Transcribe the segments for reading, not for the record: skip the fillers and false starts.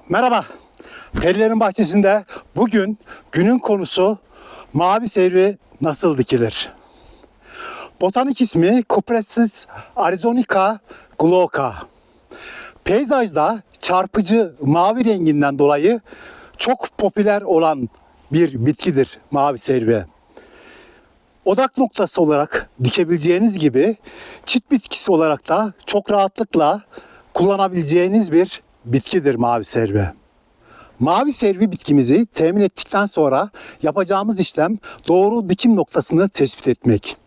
Merhaba, Perilerin Bahçesi'nde bugün günün konusu mavi servi nasıl dikilir? Botanik ismi Cupressus arizonica glauca. Peyzajda çarpıcı mavi renginden dolayı çok popüler olan bir bitkidir mavi servi. Odak noktası olarak dikebileceğiniz gibi çit bitkisi olarak da çok rahatlıkla kullanabileceğiniz bir bitkidir mavi servi. Mavi servi bitkimizi temin ettikten sonra yapacağımız işlem doğru dikim noktasını tespit etmek.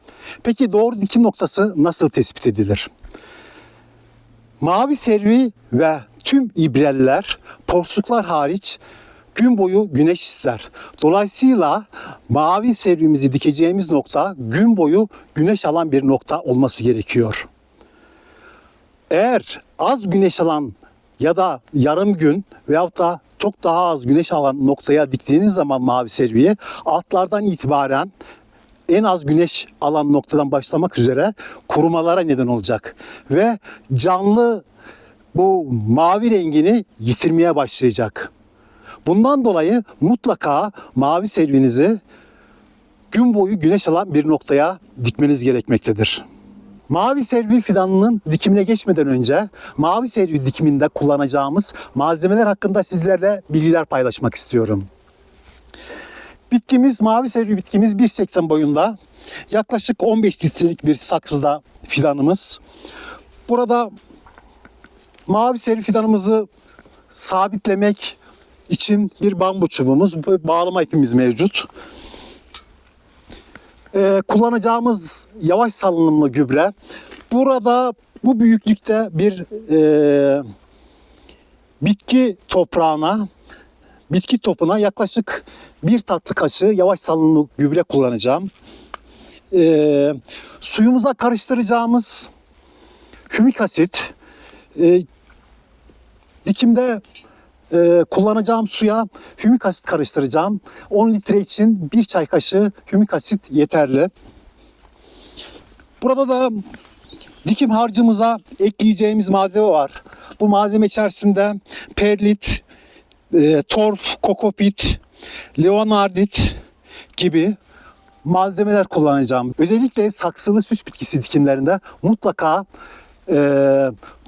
Peki doğru dikim noktası nasıl tespit edilir? Mavi servi ve tüm ibreliler, porsuklar hariç gün boyu güneş ister. Dolayısıyla mavi servimizi dikeceğimiz nokta gün boyu güneş alan bir nokta olması gerekiyor. Eğer az güneş alan ya da yarım gün veyahut da çok daha az güneş alan noktaya diktiğiniz zaman mavi serviyi altlardan itibaren en az güneş alan noktadan başlamak üzere kurumalara neden olacak. Ve canlı bu mavi rengini yitirmeye başlayacak. Bundan dolayı mutlaka mavi servinizi gün boyu güneş alan bir noktaya dikmeniz gerekmektedir. Mavi servi fidanının dikimine geçmeden önce mavi servi dikiminde kullanacağımız malzemeler hakkında sizlerle bilgiler paylaşmak istiyorum. Mavi servi bitkimiz 1,80 boyunda. Yaklaşık 15 litrelik bir saksıda fidanımız. Burada mavi servi fidanımızı sabitlemek için bir bambu çubuğumuz, bağlama ipimiz mevcut. Kullanacağımız yavaş salınımlı gübre. Burada bu büyüklükte bir bitki topuna yaklaşık 1 tatlı kaşığı yavaş salınımlı gübre kullanacağım. Suyumuza karıştıracağımız hümik asit. Dikimde kullanacağım suya hümik asit karıştıracağım. 10 litre için 1 çay kaşığı hümik asit yeterli. Burada da dikim harcımıza ekleyeceğimiz malzeme var. Bu malzeme içerisinde perlit, torf, kokopit, leonardit gibi malzemeler kullanacağım. Özellikle saksılı süs bitkisi dikimlerinde mutlaka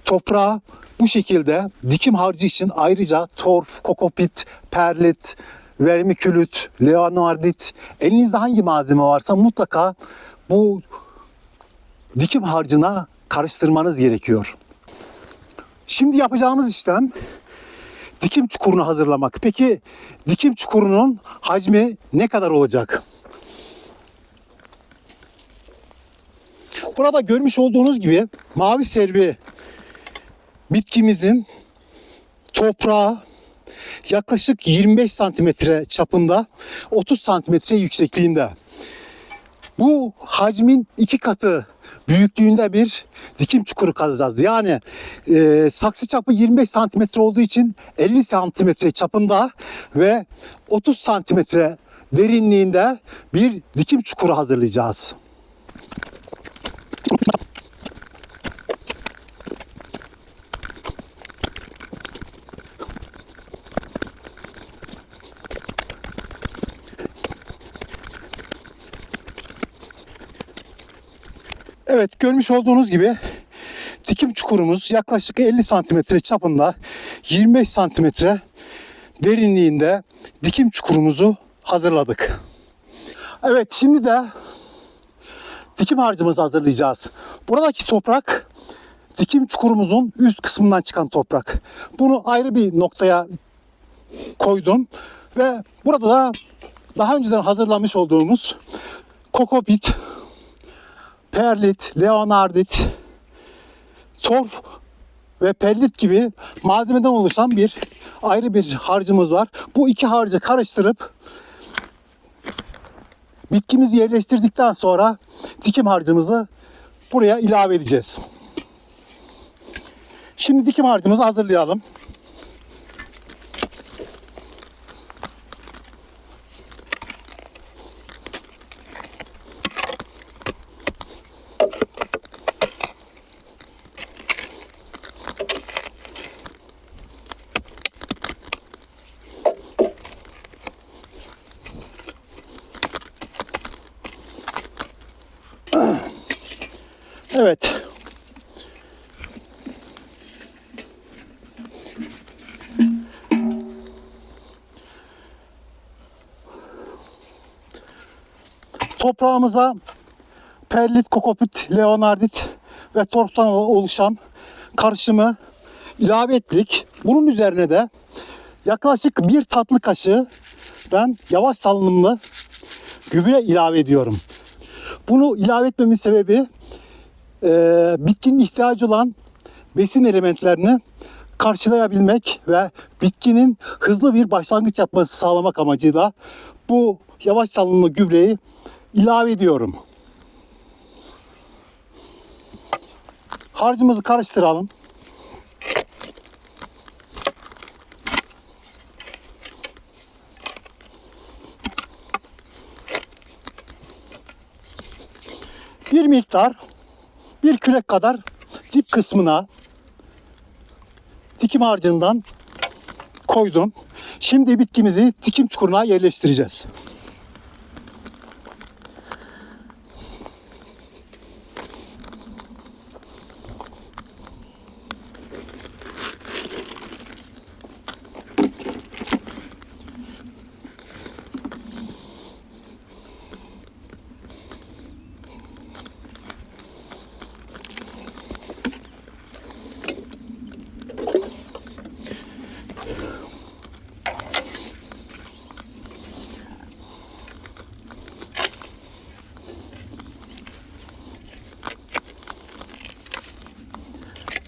toprağa bu şekilde dikim harcı için ayrıca torf, kokopit, perlit, vermikülit, leonardit, elinizde hangi malzeme varsa mutlaka bu dikim harcına karıştırmanız gerekiyor. Şimdi yapacağımız işlem dikim çukurunu hazırlamak. Peki dikim çukurunun hacmi ne kadar olacak? Burada görmüş olduğunuz gibi mavi servi bitkimizin toprağı yaklaşık 25 santimetre çapında, 30 santimetre yüksekliğinde. Bu hacmin 2 katı büyüklüğünde bir dikim çukuru kazacağız. Yani saksı çapı 25 santimetre olduğu için 50 santimetre çapında ve 30 santimetre derinliğinde bir dikim çukuru hazırlayacağız. Evet, görmüş olduğunuz gibi dikim çukurumuz yaklaşık 50 santimetre çapında, 25 santimetre derinliğinde dikim çukurumuzu hazırladık. Evet, şimdi de dikim harcımızı hazırlayacağız. Buradaki toprak dikim çukurumuzun üst kısmından çıkan toprak. Bunu ayrı bir noktaya koydum ve burada da daha önceden hazırlamış olduğumuz kokopit, perlit, leonardit, torf ve perlit gibi malzemeden oluşan ayrı bir harcımız var. Bu iki harcı karıştırıp bitkimizi yerleştirdikten sonra dikim harcımızı buraya ilave edeceğiz. Şimdi dikim harcımızı hazırlayalım. Toprağımıza perlit, kokopit, leonardit ve torftan oluşan karışımı ilave ettik. Bunun üzerine de yaklaşık 1 tatlı kaşığı ben yavaş salınımlı gübre ilave ediyorum. Bunu ilave etmemin sebebi bitkinin ihtiyacı olan besin elementlerini karşılayabilmek ve bitkinin hızlı bir başlangıç yapması sağlamak amacıyla bu yavaş salınımlı gübreyi ilave ediyorum. Harcımızı karıştıralım. Bir miktar, bir kürek kadar dip kısmına dikim harcından koydum. Şimdi bitkimizi dikim çukuruna yerleştireceğiz.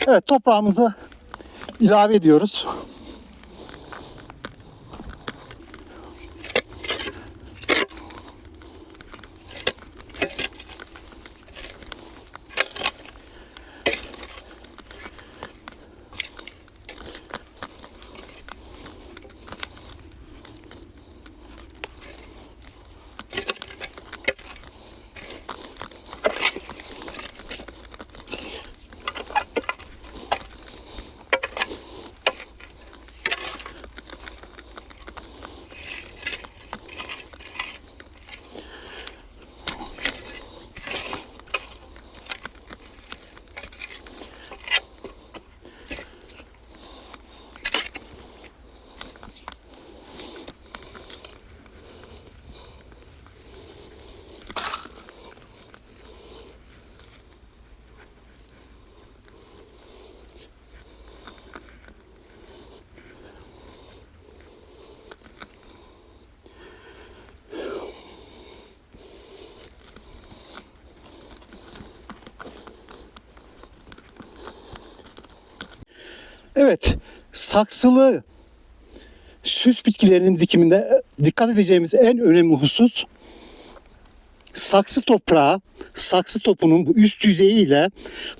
Evet, toprağımızı ilave ediyoruz. Evet, saksılı süs bitkilerinin dikiminde dikkat edeceğimiz en önemli husus saksı toprağı, saksı topunun bu üst yüzeyi ile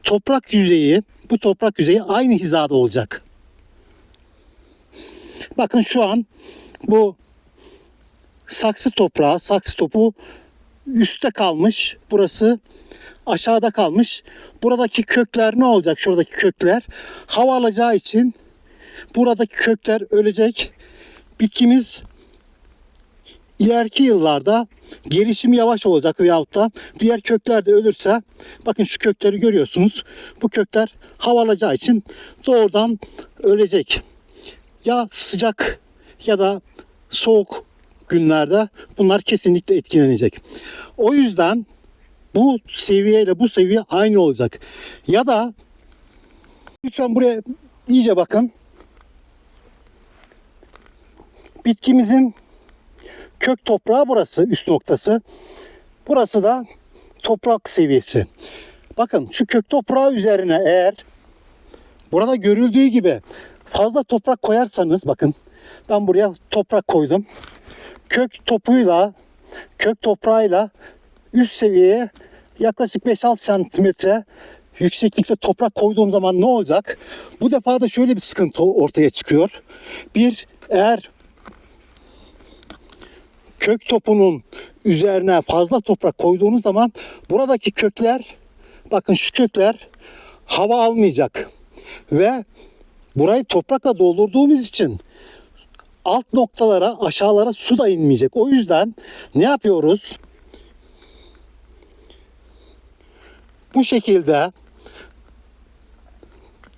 toprak yüzeyi, bu toprak yüzeyi aynı hizada olacak. Bakın şu an bu saksı toprağı, saksı topu üstte kalmış. Burası aşağıda kalmış. Buradaki kökler ne olacak? Şuradaki kökler hava alacağı için buradaki kökler ölecek. Bitkimiz ileriki yıllarda gelişimi yavaş olacak veyahut da diğer kökler de ölürse, bakın şu kökleri görüyorsunuz. Bu kökler hava alacağı için doğrudan ölecek. Ya sıcak ya da soğuk günlerde bunlar kesinlikle etkilenecek. O yüzden bu seviyeyle bu seviye aynı olacak. Ya da lütfen buraya iyice bakın. Bitkimizin kök toprağı burası, üst noktası. Burası da toprak seviyesi. Bakın şu kök toprağı üzerine eğer burada görüldüğü gibi fazla toprak koyarsanız, bakın ben buraya toprak koydum. Kök topuyla, kök toprağıyla üst seviyeye yaklaşık 5-6 santimetre yükseklikte toprak koyduğum zaman ne olacak? Bu defa da şöyle bir sıkıntı ortaya çıkıyor. Bir, eğer kök topunun üzerine fazla toprak koyduğunuz zaman buradaki kökler, bakın şu kökler hava almayacak. Ve burayı toprakla doldurduğumuz için alt noktalara, aşağılara su da inmeyecek. O yüzden ne yapıyoruz? Bu şekilde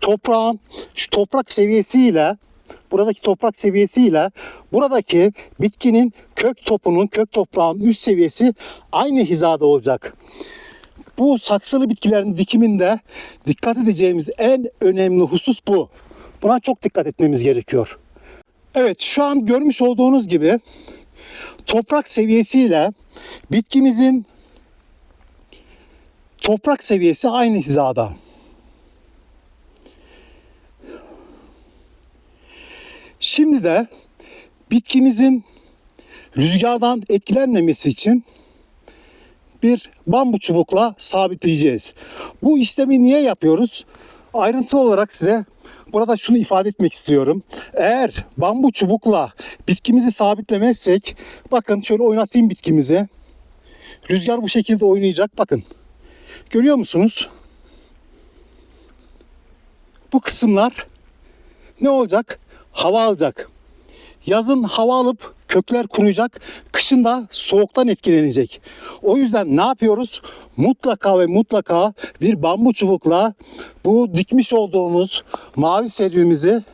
toprağın şu toprak seviyesiyle buradaki toprak seviyesiyle buradaki bitkinin kök toprağın üst seviyesi aynı hizada olacak. Bu saksılı bitkilerin dikiminde dikkat edeceğimiz en önemli husus bu. Buna çok dikkat etmemiz gerekiyor. Evet, şu an görmüş olduğunuz gibi toprak seviyesiyle bitkimizin toprak seviyesi aynı hizada. Şimdi de bitkimizin rüzgardan etkilenmemesi için bir bambu çubukla sabitleyeceğiz. Bu işlemi niye yapıyoruz? Ayrıntılı olarak size burada şunu ifade etmek istiyorum. Eğer bambu çubukla bitkimizi sabitlemezsek, bakın şöyle oynatayım bitkimizi. Rüzgar bu şekilde oynayacak. Bakın. Görüyor musunuz? Bu kısımlar ne olacak? Hava alacak. Yazın hava alıp kökler kuruyacak. Kışın da soğuktan etkilenecek. O yüzden ne yapıyoruz? Mutlaka ve mutlaka bir bambu çubukla bu dikmiş olduğumuz mavi servimizi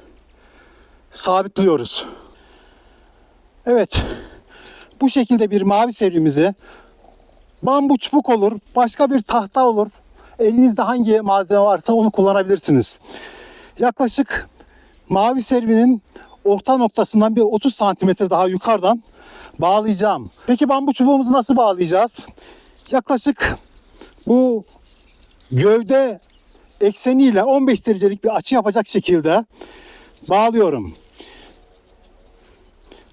sabitliyoruz. Evet. Bu şekilde bir mavi servimizi bambu çubuk olur, başka bir tahta olur. Elinizde hangi malzeme varsa onu kullanabilirsiniz. Yaklaşık mavi servinin orta noktasından bir 30 santimetre daha yukarıdan bağlayacağım. Peki bambu çubuğumuzu nasıl bağlayacağız? Yaklaşık bu gövde ekseniyle 15 derecelik bir açı yapacak şekilde bağlıyorum.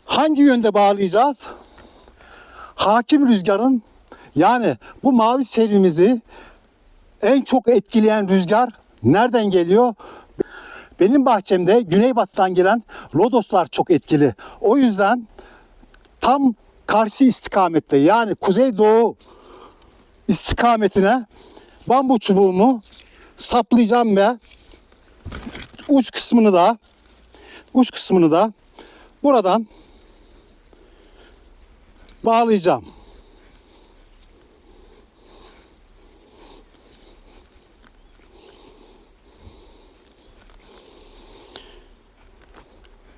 Hangi yönde bağlayacağız? Hakim rüzgarın, yani bu mavi servimizi en çok etkileyen rüzgar nereden geliyor? Benim bahçemde güneybatıdan gelen lodoslar çok etkili. O yüzden tam karşı istikamette, yani kuzeydoğu istikametine bambu çubuğumu saplayacağım ve uç kısmını da buradan bağlayacağım.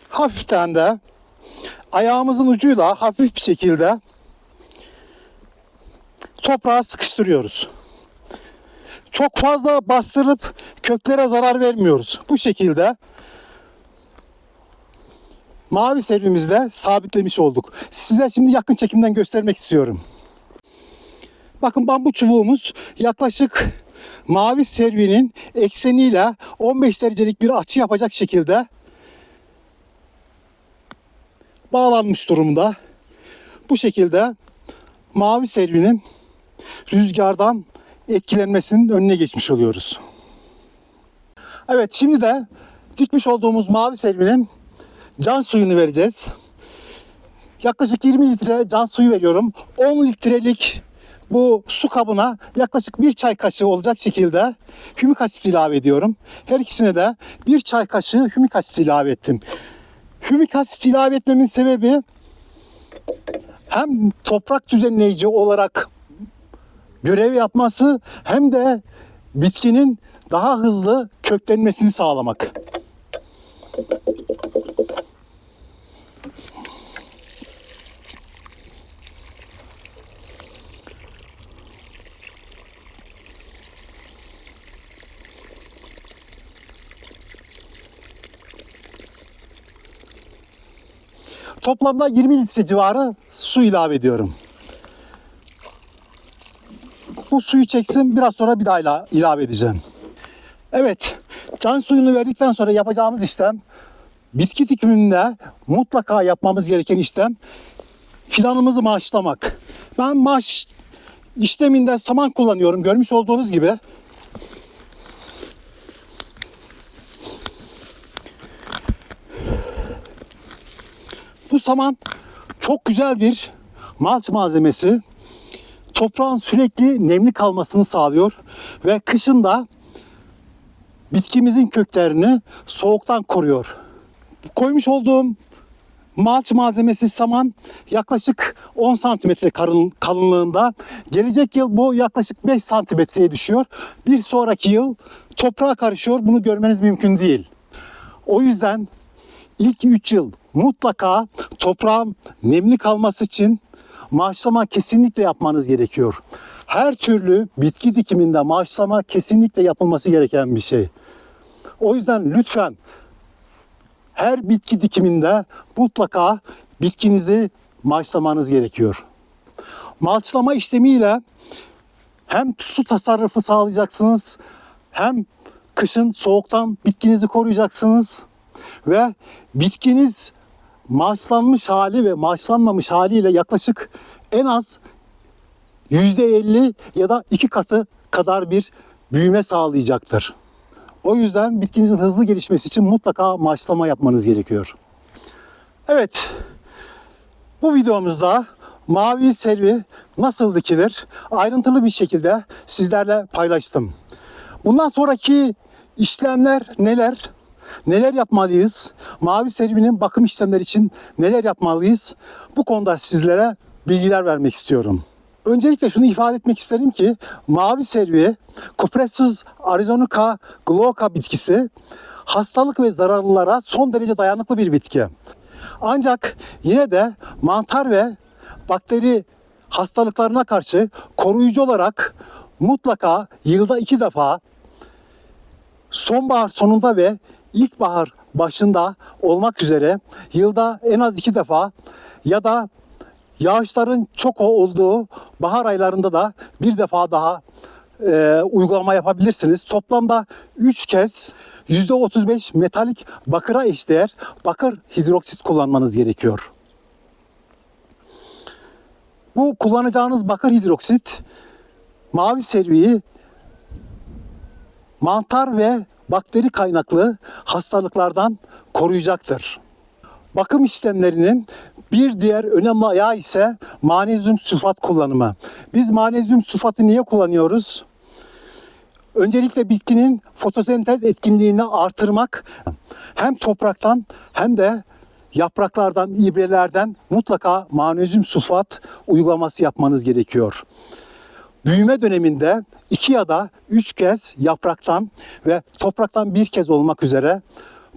Hafiften de ayağımızın ucuyla hafif bir şekilde toprağa sıkıştırıyoruz. Çok fazla bastırıp köklere zarar vermiyoruz. Bu şekilde mavi servimizle sabitlemiş olduk. Size şimdi yakın çekimden göstermek istiyorum. Bakın bambu çubuğumuz yaklaşık mavi servinin ekseniyle 15 derecelik bir açı yapacak şekilde bağlanmış durumda. Bu şekilde mavi servinin rüzgardan etkilenmesinin önüne geçmiş oluyoruz. Evet, şimdi de dikmiş olduğumuz mavi servinin can suyunu vereceğiz. Yaklaşık 20 litre can suyu veriyorum. 10 litrelik bu su kabına yaklaşık 1 çay kaşığı olacak şekilde hümik asit ilave ediyorum. Her ikisine de 1 çay kaşığı hümik asit ilave ettim. Hümik asit ilave etmemin sebebi hem toprak düzenleyici olarak görev yapması hem de bitkinin daha hızlı köklenmesini sağlamak. Toplamda 20 litre civarı su ilave ediyorum. Bu suyu çeksin, biraz sonra bir daha ilave edeceğim. Evet, can suyunu verdikten sonra yapacağımız işlem, bitki dikiminde mutlaka yapmamız gereken işlem fidanımızı maaşlamak. Ben maaş işleminde saman kullanıyorum, görmüş olduğunuz gibi. Bu saman çok güzel bir malç malzemesi. Toprağın sürekli nemli kalmasını sağlıyor ve kışın da bitkimizin köklerini soğuktan koruyor. Koymuş olduğum malç malzemesi saman yaklaşık 10 santimetre kalınlığında. Gelecek yıl bu yaklaşık 5 santimetreye düşüyor. Bir sonraki yıl toprağa karışıyor. Bunu görmeniz mümkün değil. O yüzden İlk 3 yıl mutlaka toprağın nemli kalması için maaşlama kesinlikle yapmanız gerekiyor. Her türlü bitki dikiminde maaşlama kesinlikle yapılması gereken bir şey. O yüzden lütfen her bitki dikiminde mutlaka bitkinizi maaşlamanız gerekiyor. Malçlama işlemiyle hem su tasarrufu sağlayacaksınız, hem kışın soğuktan bitkinizi koruyacaksınız ve bitkiniz maaşlanmış hali ve maaşlanmamış haliyle yaklaşık en az %50 ya da 2 katı kadar bir büyüme sağlayacaktır. O yüzden bitkinizin hızlı gelişmesi için mutlaka maaşlama yapmanız gerekiyor. Evet, bu videomuzda mavi servi nasıl dikilir ayrıntılı bir şekilde sizlerle paylaştım. Bundan sonraki işlemler neler? Neler yapmalıyız? Mavi servinin bakım işlemleri için neler yapmalıyız? Bu konuda sizlere bilgiler vermek istiyorum. Öncelikle şunu ifade etmek isterim ki mavi servi Cupressus arizonica glauca bitkisi hastalık ve zararlılara son derece dayanıklı bir bitki. Ancak yine de mantar ve bakteri hastalıklarına karşı koruyucu olarak mutlaka yılda 2 defa sonbahar sonunda ve ilkbahar başında olmak üzere yılda en az 2 defa ya da yağışların çok olduğu bahar aylarında da bir defa daha uygulama yapabilirsiniz. Toplamda 3 kez %35 metalik bakıra eşdeğer bakır hidroksit kullanmanız gerekiyor. Bu kullanacağınız bakır hidroksit mavi serviyi mantar ve bakteri kaynaklı hastalıklardan koruyacaktır. Bakım işlemlerinin bir diğer önemli ayağı ise manezyum sülfat kullanımı. Biz manezyum sülfatı niye kullanıyoruz? Öncelikle bitkinin fotosentez etkinliğini artırmak, hem topraktan hem de yapraklardan, ibrelerden mutlaka manezyum sülfat uygulaması yapmanız gerekiyor. Büyüme döneminde 2 ya da 3 kez yapraktan ve topraktan 1 kez olmak üzere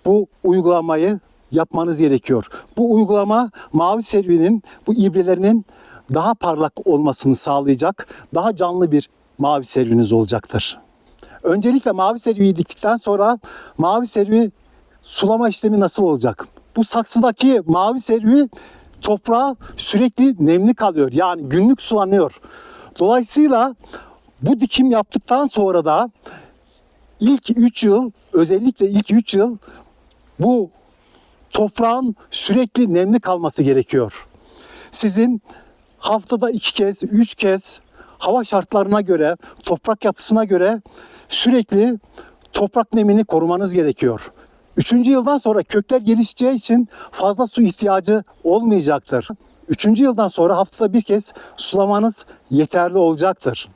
bu uygulamayı yapmanız gerekiyor. Bu uygulama mavi servinin bu ibrelerinin daha parlak olmasını sağlayacak, daha canlı bir mavi serviniz olacaktır. Öncelikle mavi serviyi diktikten sonra mavi servi sulama işlemi nasıl olacak? Bu saksıdaki mavi servi toprağa sürekli nemli kalıyor. Yani günlük sulanıyor. Dolayısıyla bu dikim yaptıktan sonra da ilk 3 yıl, özellikle ilk 3 yıl bu toprağın sürekli nemli kalması gerekiyor. Sizin haftada 2 kez, 3 kez hava şartlarına göre, toprak yapısına göre sürekli toprak nemini korumanız gerekiyor. 3. yıldan sonra kökler gelişeceği için fazla su ihtiyacı olmayacaktır. 3. yıldan sonra haftada 1 kez sulamanız yeterli olacaktır.